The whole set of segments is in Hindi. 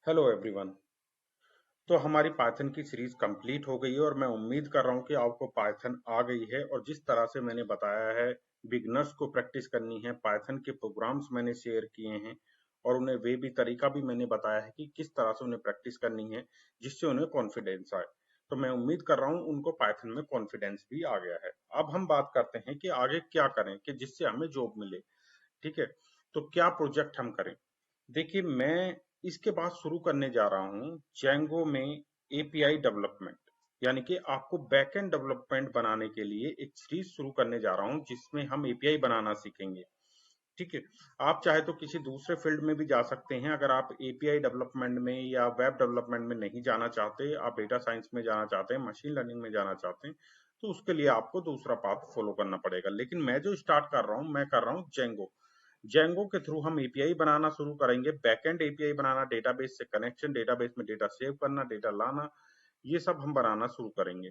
Hello everyone. तो हमारी पाइथन की सीरीज कंप्लीट हो गई है और मैं उम्मीद कर रहा हूँ कि आपको पाइथन आ गई है। और जिस तरह से मैंने बताया है बिगनर्स को प्रैक्टिस करनी है, पाइथन के प्रोग्राम्स मैंने शेयर किए हैं और उन्हें वे भी तरीका भी मैंने बताया है कि किस तरह से उन्हें प्रैक्टिस करनी है जिससे उन्हें कॉन्फिडेंस आए। तो मैं उम्मीद कर रहा हूँ उनको पाइथन में कॉन्फिडेंस भी आ गया है। अब हम बात करते हैं कि आगे क्या करें कि जिससे हमें जॉब मिले। ठीक है, तो क्या प्रोजेक्ट हम करें। देखिए, मैं इसके बाद शुरू करने जा रहा हूँ जेंगो में एपीआई डेवलपमेंट, यानी कि आपको बैकएंड डेवलपमेंट बनाने के लिए एक सीरीज शुरू करने जा रहा हूँ जिसमें हम एपीआई बनाना सीखेंगे। ठीक है, आप चाहे तो किसी दूसरे फील्ड में भी जा सकते हैं। अगर आप एपीआई डेवलपमेंट में या वेब डेवलपमेंट में नहीं जाना चाहते, आप डेटा साइंस में जाना चाहते हैं, मशीन लर्निंग में जाना चाहते हैं, तो उसके लिए आपको दूसरा पाथ फॉलो करना पड़ेगा। लेकिन मैं जो स्टार्ट कर रहा हूँ, मैं कर रहा हूँ जेंगो। जेंगो के थ्रू हम एपीआई बनाना शुरू करेंगे, बैकएंड एपीआई बनाना, डेटाबेस से कनेक्शन, डेटाबेस में डेटा सेव करना, डेटा लाना, ये सब हम बनाना शुरू करेंगे।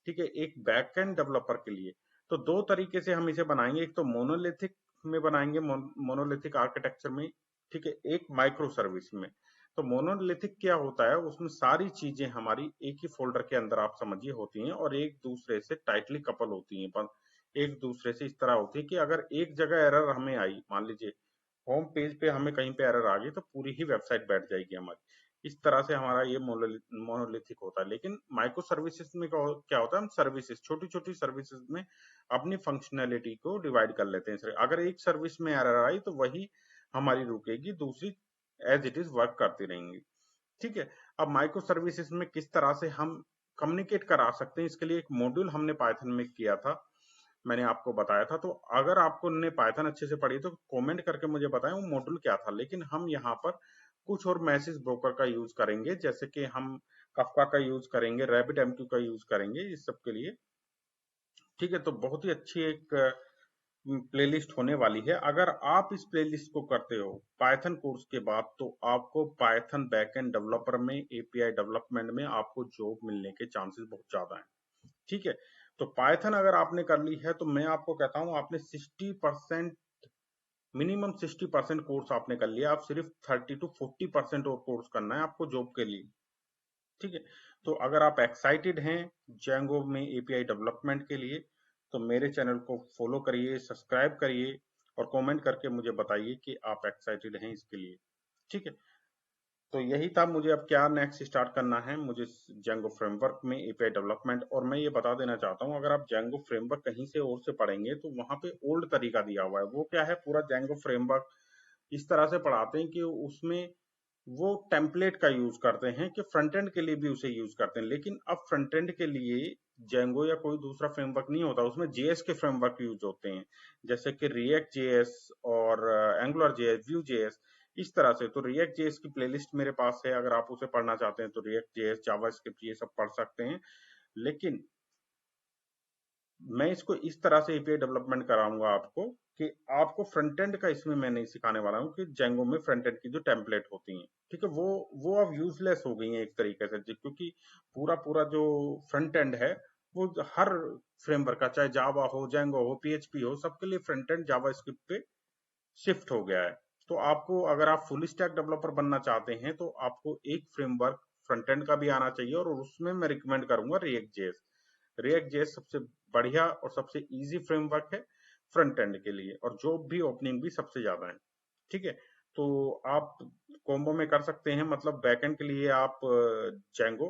ठीक है, एक बैकएंड डेवलपर के लिए तो दो तरीके से हम इसे बनाएंगे। एक तो मोनोलिथिक में बनाएंगे, मोनोलिथिक आर्किटेक्चर में। ठीक है, एक माइक्रो सर्विस में। तो मोनोलिथिक क्या होता है, उसमें सारी चीजें हमारी एक ही फोल्डर के अंदर आप समझिए होती हैं और एक दूसरे से टाइटली कपल होती हैं। पर एक दूसरे से इस तरह होती है कि अगर एक जगह एरर हमें आई, मान लीजिए होम पेज पे हमें कहीं पे एरर आ गई, तो पूरी ही वेबसाइट बैठ जाएगी हमारी। इस तरह से हमारा ये मोनोलिथिक होता है। लेकिन माइक्रो सर्विसेज में क्या होता है, हम सर्विसेज, छोटी छोटी सर्विसेज में अपनी फंक्शनैलिटी को डिवाइड कर लेते हैं। अगर एक सर्विस में एरर आई तो वही हमारी रुकेगी, दूसरी एज इट इज वर्क करती रहेंगी। ठीक है, अब माइक्रो सर्विसेज में किस तरह से हम कम्युनिकेट करा सकते हैं, इसके लिए एक मॉड्यूल हमने पाइथन में किया था, मैंने आपको बताया था। तो अगर आपको ने पाइथन अच्छे से पढ़ी तो कमेंट करके मुझे बताएं वो मॉड्यूल क्या था। लेकिन हम यहाँ पर कुछ और मैसेज ब्रोकर का यूज करेंगे, जैसे कि हम कफका का यूज करेंगे, रैबिट एमक्यू का यूज करेंगे इस सब के लिए। ठीक है, तो बहुत ही अच्छी एक प्लेलिस्ट होने वाली है। अगर आप इस प्लेलिस्ट को करते हो पाइथन कोर्स के बाद, तो आपको पाइथन बैकएंड डेवलपर में, एपीआई डेवलपमेंट में आपको जॉब मिलने के चांसेस बहुत ज्यादा हैं। ठीक है, तो पाइथन अगर आपने कर ली है तो मैं आपको कहता हूं आपने 60%, मिनिमम 60% कोर्स आपने कर लिया। आप सिर्फ 30 to 40% और कोर्स करना है आपको जॉब के लिए। ठीक है, तो अगर आप एक्साइटेड हैं जेंगो में एपीआई डेवलपमेंट के लिए, तो मेरे चैनल को फॉलो करिए, सब्सक्राइब करिए और कमेंट करके मुझे बताइए कि आप एक्साइटेड हैं इसके लिए। ठीक है, तो यही था। मुझे अब क्या नेक्स्ट स्टार्ट करना है, मुझे जेंगो फ्रेमवर्क में एपीआई डेवलपमेंट। और मैं ये बता देना चाहता हूँ, अगर आप जेंगो फ्रेमवर्क कहीं से और से पढ़ेंगे तो वहां पे ओल्ड तरीका दिया हुआ है। वो क्या है, पूरा जेंगो फ्रेमवर्क इस तरह से पढ़ाते हैं कि उसमें वो टेम्पलेट का यूज करते हैं कि फ्रंट एंड के लिए भी उसे यूज करते हैं। लेकिन अब फ्रंट एंड के लिए जेंगो या कोई दूसरा फ्रेमवर्क नहीं होता, उसमें जेएस के फ्रेमवर्क यूज होते हैं, जैसे कि रिएक्ट जेएस और एंगुलर जेएस, व्यू जेएस, इस तरह से। तो रिएक्ट जेएस की प्लेलिस्ट मेरे पास है, अगर आप उसे पढ़ना चाहते हैं तो रिएक्ट जेएस, जावास्क्रिप्ट, ये सब पढ़ सकते हैं। लेकिन मैं इसको इस तरह से एपीआई डेवलपमेंट कराऊंगा आपको कि आपको फ्रंट एंड का इसमें मैं नहीं सिखाने वाला हूँ कि जेंगो में फ्रंट एंड की जो टेम्पलेट होती हैं, ठीक है, वो अब यूजलेस हो गई हैं एक तरीके से, क्योंकि पूरा पूरा जो फ्रंट एंड है वो हर फ्रेमवर्क का, चाहे जावा हो, जेंगो हो, पीएचपी हो, सबके लिए फ्रंट एंड जावा स्क्रिप्ट पे शिफ्ट हो गया है। तो आपको, अगर आप फुल स्टैक डेवलपर बनना चाहते हैं तो आपको एक फ्रेमवर्क फ्रंट एंड का भी आना चाहिए, और उसमें मैं रिकमेंड करूंगा रिएक्ट जेएस। रिएक्ट जेएस सबसे बढ़िया और सबसे इजी फ्रेमवर्क है फ्रंट एंड के लिए, और जॉब भी, ओपनिंग भी सबसे ज्यादा है। ठीक है, तो आप कॉम्बो में कर सकते हैं, मतलब बैकएंड के लिए आप जेंगो,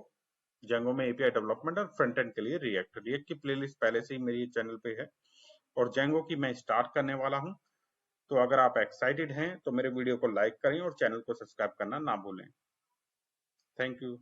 जेंगो में एपीआई डेवलपमेंट, और फ्रंट एंड के लिए रिएक्ट। रिएक्ट की प्लेलिस्ट पहले से ही मेरी चैनल पे है, और जेंगो की मैं स्टार्ट करने वाला हूं। तो अगर आप एक्साइटेड हैं तो मेरे वीडियो को लाइक करें और चैनल को सब्सक्राइब करना ना भूलें। Thank you.